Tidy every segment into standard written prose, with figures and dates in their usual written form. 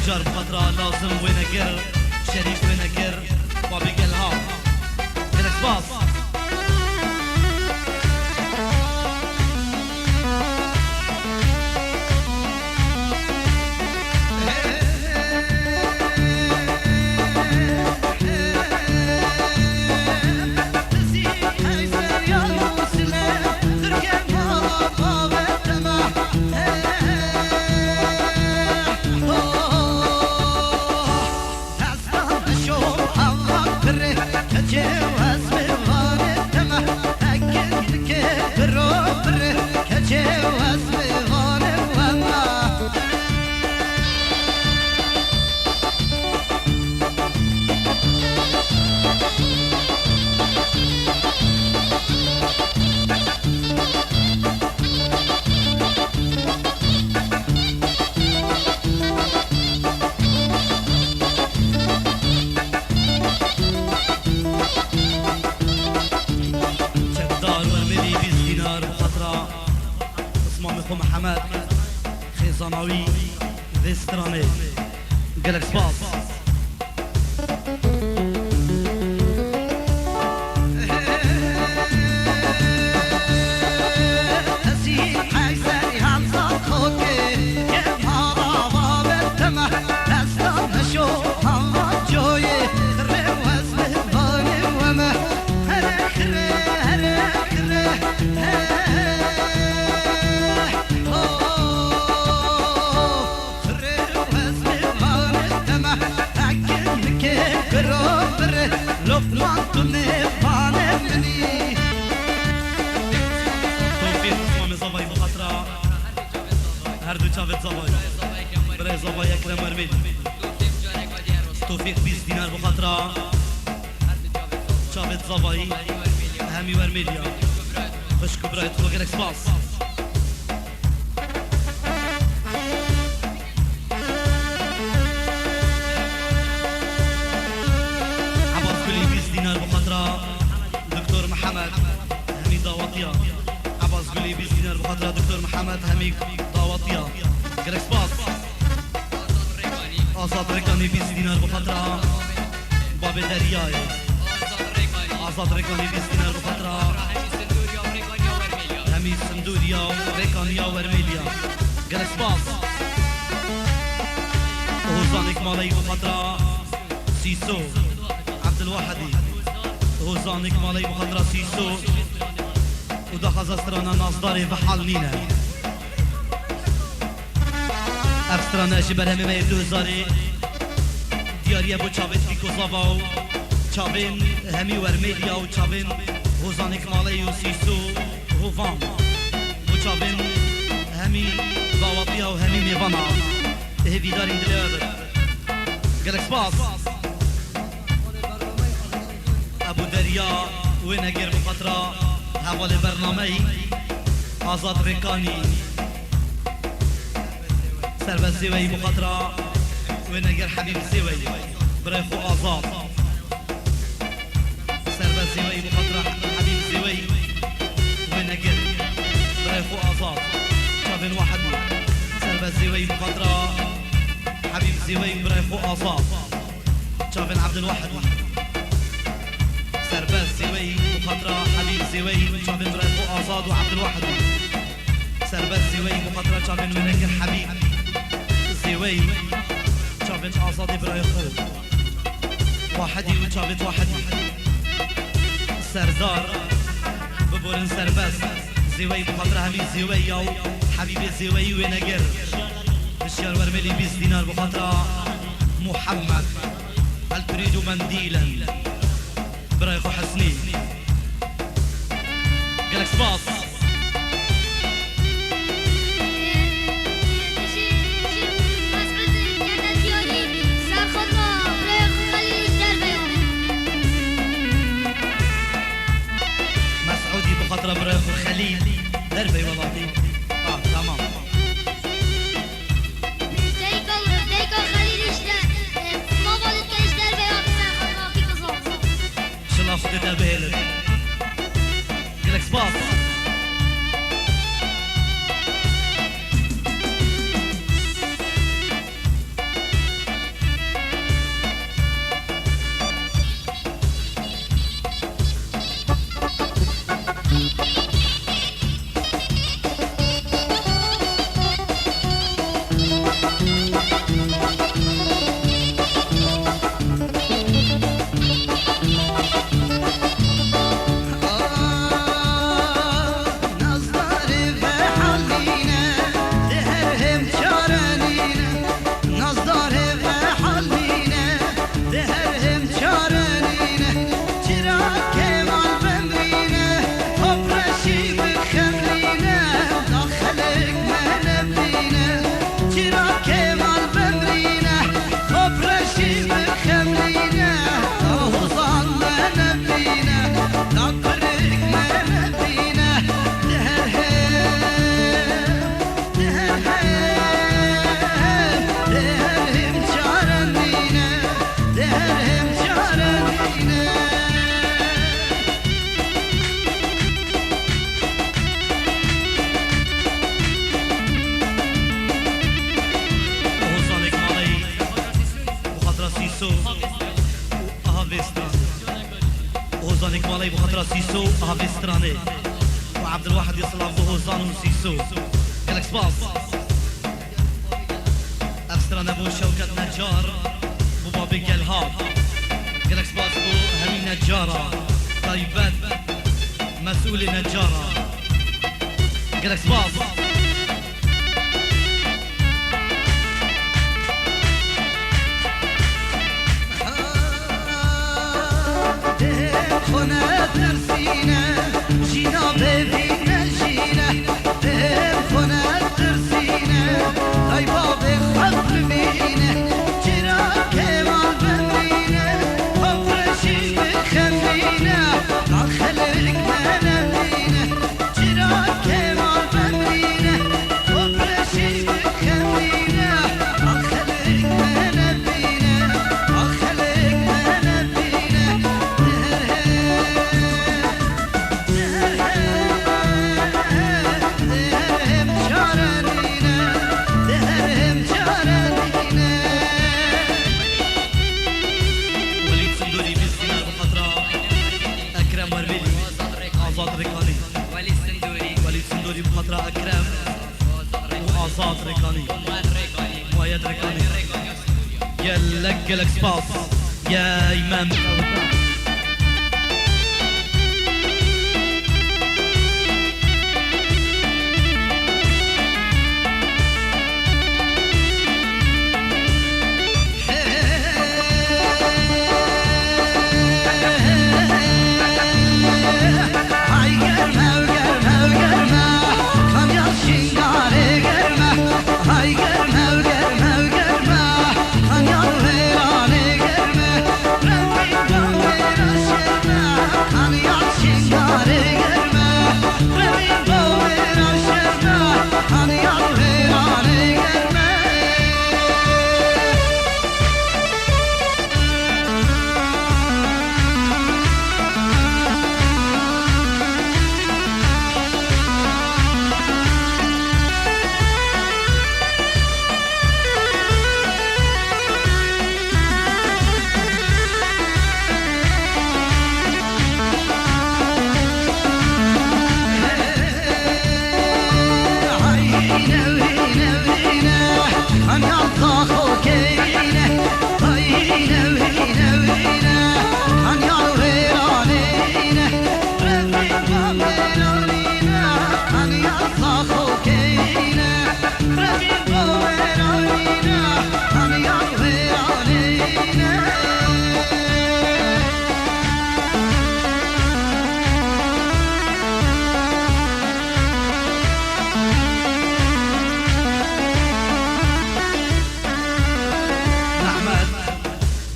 نجار بخطرة لازم ونقر شريف ونقر بابي قلها جلس باص محمد خيزاناوي ذي ستراني جالكس باص برای زبای اکرم ارمیل توفیق 20 دینار بخاطره چاوت زبایی همی ورمیلیا خوش کبرای تو گلکس باس عباس کلی 20 دینار بخاطره دکتر محمد همی داوطیا عباس کلی 20 دینار بخاطره دکتر محمد همی داوطیا جلكس باص آزاد ريكاني 20 دينار بخاطرة باب درياي آزاد ريكاني 20 دينار بخاطرة همي سندوريا وريكانيا ورميليا جلكس باص وهوزانك مالي بخاطرة سيسو عبد الواحدي وهوزانك مالي بخاطرة سيسو ودخل استرانا ناصداري بحالنينا افسترانه جبر همه میر 2000 دیاریه بو چاوید کی کوزاوا و چاوین همی ورمیلیا و چاوین هوزانک مالی و سیسو هوفام و چاوین همی داوطیا و همی میوانا هیوی دارین دلیار گلکس باس ابو دریا و نگر بخاطره حوال برنامه آزاد رکانی سرباز زوي بخاطرة ونقر حبيب زوي برای خو آزاد سرباز زوي بخاطرة حبيب زوي ونقر برای خو آزاد شابن واحد سرباز زوي بخاطرة حبيب زوي برای خو آزاد شابن عبد الواحد سرباز زوي بخاطرة حبيب زوي شابن برای خو آزاد وعبد الواحد سرباز زوي بخاطرة شابن ونقر حبيب زوي شافت آزادي برای خوب واحدي و شافت واحدي سردار ببورن سرباز زوي بخاطر همي زوي او حبيب زوي ونقر الشيار ورملي 20 دينار بخاطر محمد هل تريد منديلا برای خو حسني جالكس باص خاطر برای خليل دربي والله تمام انشالله خودت بهلت قالك سباس وهوزانك مالي بخاطر سيسو هافيستراني وعبد الواحد يصلع بهوزان وسيسو قالك سباس أفستران أبو شوكة نجار بابي قلهاب قالك سباس بو همي نجارة طيبات مسؤول نجارة قالك سباس خونه ترسینه جینا ببینه جینه دل خونه ترسینه ای باب خبر بینه چرا که مال بمینه خبرشی بخمینه داخلک منمینه چرا که مال بمینه خبرشی بخمینه داخلک منمینه داخلک منمینه أكرم وآزاد ريكاني مؤيد ريكاني قالك سباس يا إمام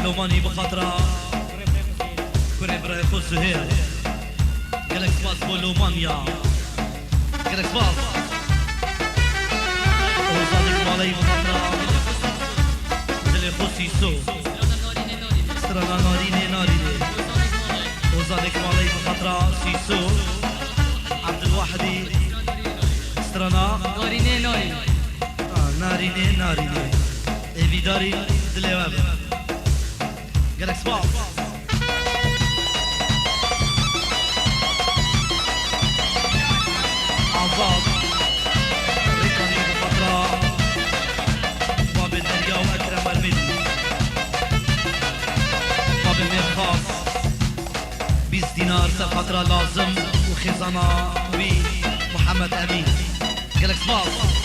لوماني بخاطرة كوريبرا يخص هير قالك سباس بولومانيا قالك سباس وصادق مالي بخاطرة دل يخص يسو استرانا ناريني وزادك مالي بخطرة سيسو عبد الواحدي سترانا نارینه نارینه ناريني ناريني ايفيداري دليواب قالك صباح عزاز ريكاني بفترة باب الدريا وأكرم المدي باب المرخاص 20 دينار فترة لازم وخزانة محمد أمين قالك صباح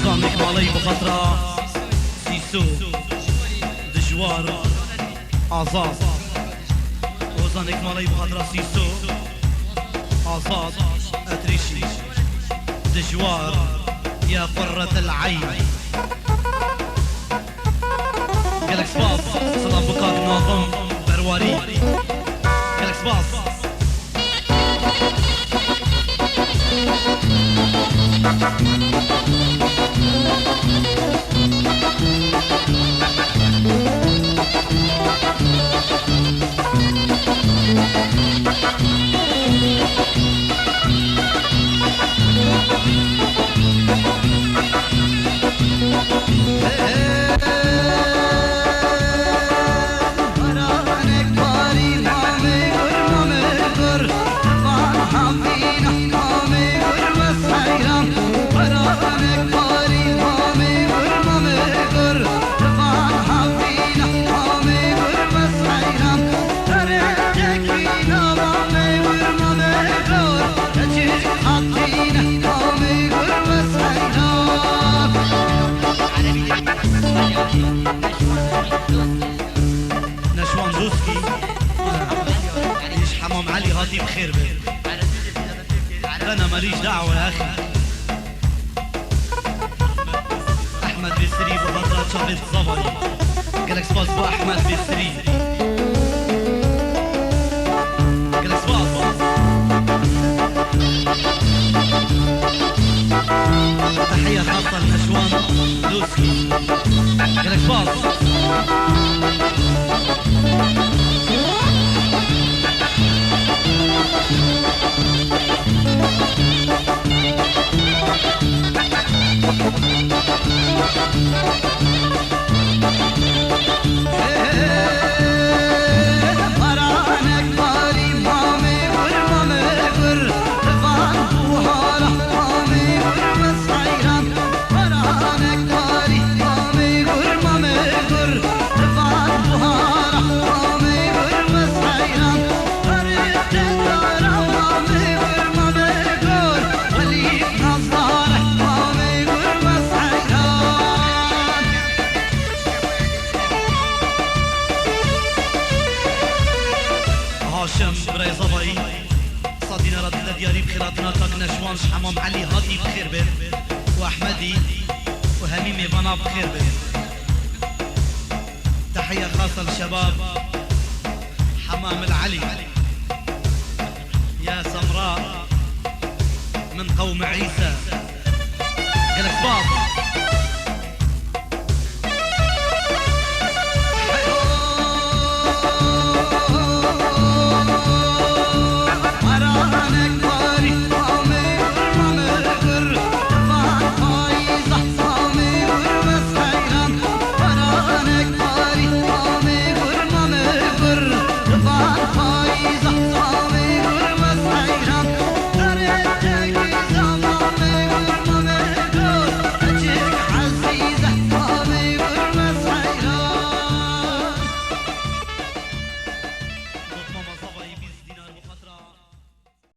وزانك مالي بخطرة سيسو دجوار عزاز وزانك مالي بخطرة سيسو عزاز أتريشي دجوار يا قرة العين قالك سباس سلام بكار ناظم برواري قالك سباس هاتي بخير بك. انا ماليش دعوه يا اخي. احمد بسري بفتره شافت صبري قالك سباس بو احمد بسري قالك سباس تحيه خاصه لنشوان دوسكي قالك سباس هاشم برای زبایی صدينا ردنا دياري بخيراتنا تاك نشوان حمام علي هادي بخير بن واحمدي وهميم يبانا بخير بن. تحية خاصة للشباب حمام العلي يا سمراء من قوم عيسى قالك باب